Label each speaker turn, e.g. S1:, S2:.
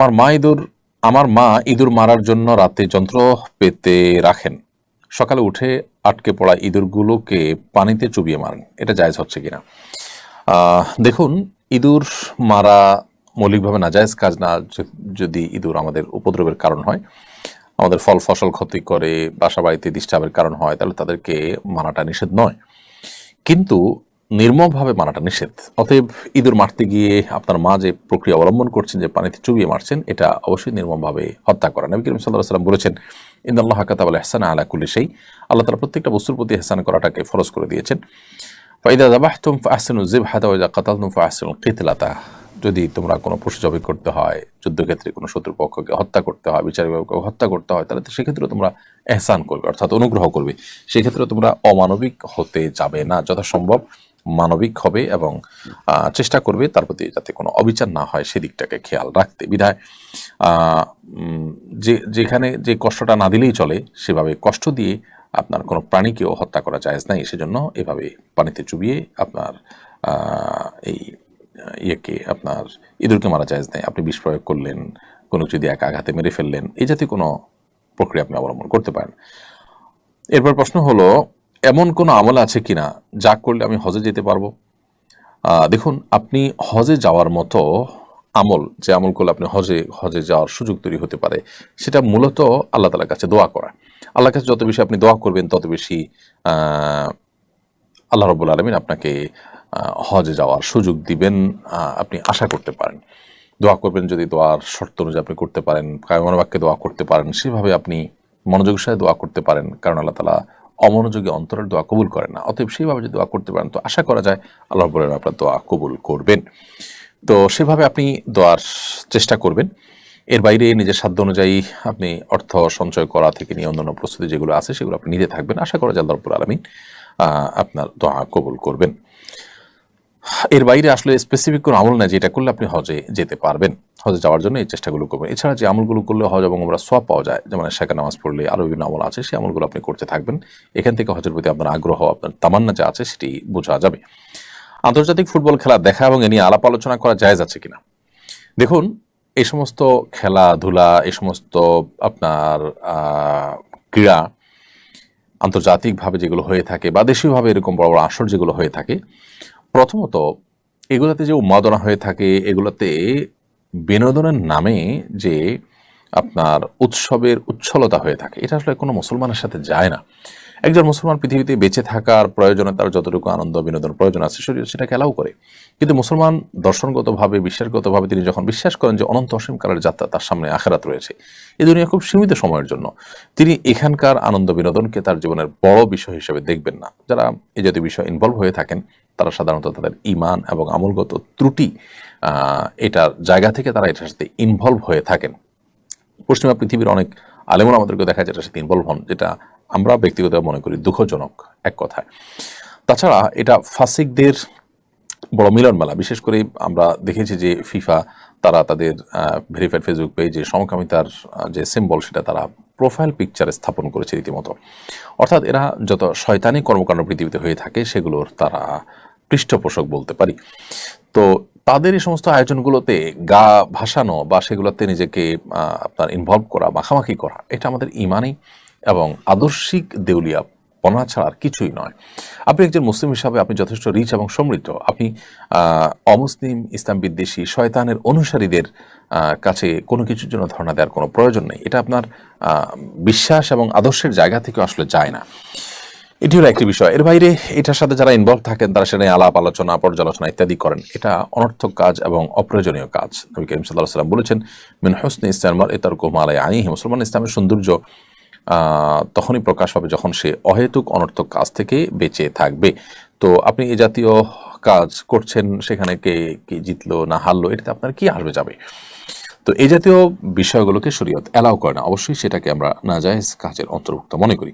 S1: আমার মা ইঁদুর মারার জন্য রাতে যন্ত্র পেতে রাখেন, সকালে উঠে আটকে পড়া ইঁদুরগুলোকে পানিতে চুবিয়ে মারেন, এটা জায়েজ হচ্ছে কিনা? দেখুন, ইঁদুর মারা মৌলিকভাবে নাজায়েজ কাজ না। যদি ইঁদুর আমাদের উপদ্রবের কারণ হয়, আমাদের ফল ফসল ক্ষতি করে, বাসা বাড়িতে ডিস্টার্বের কারণ হয়, তাহলে তাদেরকে মারাটা নিষেধ নয়, কিন্তু নির্মমভাবে মারাটা নিষেধ। অতএব ইঁদুর মারতে গিয়ে আপনার মা যে প্রক্রিয়া অবলম্বন করছেন, যে পানিতে চুবিয়ে মারছেন, এটা অবশ্যই নির্মমভাবে হত্যা করা। নবী করিম সাল্লাল্লাহু আলাইহি ওয়াসাল্লাম বলেছেন, ইন্নাল্লাহা কাতাবাল ইহসানা আলা কুল্লি শাই, আল্লাহ তাআলা প্রত্যেকটা বস্তুর প্রতি ইহসান করাটাকে ফরজ করে দিয়েছেন। ফাইদা যাবাহতুম ফাহসিনু যিবহাতা ওয়া ইযা কাতালতুম ফাহসিনুল কিতলাতা, যদি তোমরা কোনো পশু জবাই করতে হয়, যুদ্ধক্ষেত্রে কোনো শত্রুপক্ষকে হত্যা করতে হয়, বিচারিকভাবে হত্যা করতে হয়, তাহলে তো সেক্ষেত্রে তোমরা এহসান করবে, অর্থাৎ অনুগ্রহ করবে। সেক্ষেত্রে তোমরা অমানবিক হতে যাবে না, যথাসম্ভব মানবিক হবে এবং চেষ্টা করবে তার প্রতি যাতে কোনো অবিচার না হয় সেদিকটাকে খেয়াল রাখতে। বিধায় যেখানে যে কষ্টটা না দিলেই চলে, সেভাবে কষ্ট দিয়ে আপনার কোনো প্রাণীকেও হত্যা করা জায়েজ নাই। সেজন্য এভাবে পানিতে চুবিয়ে আপনার এই আপনার ইঁদুরকে মারা জায়েজ নাই। আপনি বিষ প্রয়োগ করলেন, কোনো যদি এক আঘাতে মেরে ফেললেন, এই জাতীয় কোনো প্রক্রিয়া আপনি অবলম্বন করতে পারেন। এরপর প্রশ্ন হলো, এমন কোনো আমল আছে কিনা যা করলে আমি হজে যেতে পারবো? দেখুন, আপনি হজে যাওয়ার মতো আমল, যে আমল করলে আপনি হজে যাওয়ার সুযোগ তৈরি হতে পারে, সেটা মূলত আল্লাহ তাআলার কাছে দোয়া করা। আল্লাহর কাছে যত বেশি আপনি দোয়া করবেন, তত বেশি আল্লাহ রাব্বুল আলামিন আপনাকে হজে যাওয়ার সুযোগ দিবেন, আপনি আশা করতে পারেন। দোয়া করবেন, যদি দোয়ার শর্ত অনুযায়ী আপনি করতে পারেন, কায়মান বাক্যে দোয়া করতে পারেন, সেভাবে আপনি মনোযোগের সাথে দোয়া করতে পারেন, কারণ আল্লাহ তাআলা অমনোযোগী অন্তরের দোয়া কবুল করেন না। অতএব সেইভাবে যদি দোয়া করতে পারেন, তো আশা করা যায় আল্লাহ রাব্বুল আলামিন আপনার দোয়া কবুল করবেন। তো সেভাবে আপনি দোয়ার চেষ্টা করবেন। এর বাইরে নিজের সাধ্য অনুযায়ী আপনি অর্থ সঞ্চয় করা থেকে নিয়ে অন্যান্য প্রস্তুতি যেগুলো আছে, সেগুলো আপনি নিতে থাকবেন। আশা করা যায় আল্লাহ রাব্বুল আলামিন আপনার দোয়া কবুল করবেন। এর বাইরে আসলে স্পেসিফিক কোনো আমল নাই যেটা করলে আপনি হজে যেতে পারবেন। হজে যাওয়ার জন্য এই চেষ্টাগুলো করবেন। এছাড়া যে আমলগুলো করলে হজ এবং ওমরা সওয়াব পাওয়া যায়, যেমন এশাকে নামাজ পড়লে আরও বিভিন্ন আমল আছে, সেই আমলগুলো আপনি করতে থাকবেন। এখান থেকে হজের প্রতি আপনার আগ্রহ, আপনার তামান্না যা আছে, সেটি বোঝা যাবে। আন্তর্জাতিক ফুটবল খেলা দেখা এবং এ নিয়ে আলাপ আলোচনা করা জায়েজ আছে কিনা? দেখুন, এই সমস্ত খেলাধুলা, এই সমস্ত আপনার ক্রীড়া আন্তর্জাতিকভাবে যেগুলো হয়ে থাকে বা দেশীয়ভাবে এরকম বড় বড় আসর যেগুলো হয়ে থাকে, প্রথমত এগুলোতে যে উন্মাদনা হয়ে থাকে, এগুলোতে বিনোদনের নামে যে আপনার উৎসবের উচ্ছলতা হয়ে থাকে, এটা আসলে কোনো মুসলমানের সাথে যায় না। একজন মুসলমান পৃথিবীতে বেঁচে থাকার প্রয়োজনে তার যতটুকু আনন্দ বিনোদন প্রয়োজন আছে, শরীর সেটাকে অ্যালাউ করে। কিন্তু মুসলমান দর্শনগতভাবে, বিশ্বাসগতভাবে তিনি যখন বিশ্বাস করেন যে অনন্ত অসীমকালের যাত্রা, তার সামনে আখিরাত রয়েছে, এই দুনিয়া খুব সীমিত সময়ের জন্য, তিনি এখানকার আনন্দ বিনোদনকে তার জীবনের বড় বিষয় হিসেবে দেখবেন না। যারা এই জাতীয় বিষয় ইনভলভ হয়ে থাকেন, তারা সাধারণত তাদের ঈমান এবং আমলগত ত্রুটি এটার জায়গা থেকে তারা এটার সাথে ইনভলভ হয়ে থাকেন। পশ্চিমা পৃথিবীর অনেক আলেমরা আমাদেরকে দেখা যায় এটার সাথে ইনভলভ হন, যেটা আমরা ব্যক্তিগতভাবে মনে করি দুঃখজনক এক কথায়। তাছাড়া এটা ফাসিকদের বড় মিলন মেলা। বিশেষ করে আমরা দেখেছি যে ফিফা তারা তাদের ভেরিফাইড ফেসবুক পেজে সমকামিতার যে সিম্বল, সেটা তারা প্রোফাইল পিকচারে স্থাপন করেছে রীতিমতো। অর্থাৎ এরা যত শয়তানি কর্মকাণ্ড পৃথিবীতে হয়ে থাকে, সেগুলোর তারা পৃষ্ঠপোষক বলতে পারি। তো তাদের এই সমস্ত আয়োজনগুলোতে গা ভাসানো বা সেগুলোতে নিজেকে আপনার ইনভলভ করা, মাখামাখি করা, এটা আমাদের ইমানি এবং আদর্শিক দেউলিয়া পনা ছাড়া আর কিছুই নয়। আপনি একজন মুসলিম হিসাবে আপনি যথেষ্ট রিচ এবং সমৃদ্ধ। আপনি অমুসলিম, ইসলাম বিদ্বেষী, শয়তানের অনুসারীদের কাছে কোনো কিছুর জন্য ধারণা দেওয়ার কোনো প্রয়োজন নেই। এটা আপনার বিশ্বাস এবং আদর্শের জায়গা থেকে আসলে যায় না। এটি হলো একটি বিষয়। এর বাইরে এটার সাথে যারা ইনভলভ থাকেন, তারা সেটা নিয়ে আলাপ আলোচনা, পর্যালোচনা ইত্যাদি করেন, এটা অনর্থক কাজ এবং অপ্রয়োজনীয় কাজ। নবী করিম সাল্লাল্লাহু আলাইহি ওয়াসাল্লাম বলেছেন, মিন হুসনি ইসলামিল মারই তারকুহু মা লা ইয়ানিহি, মুসলমান ইসলামের সৌন্দর্য তখনই প্রকাশ পাবে যখন সে অহেতুক অনর্থক কাজ থেকে বেঁচে থাকবে। তো আপনি এই জাতীয় কাজ করছেন, সেখানে কে জিতলো না হারলো, এটাতে আপনার কি আসবে যাবে? তো এই জাতীয় বিষয়গুলোকে শরীয়ত অ্যালাউ করে না। অবশ্যই সেটাকে আমরা নাজায়েজ কাজের অন্তর্ভুক্ত মনে করি।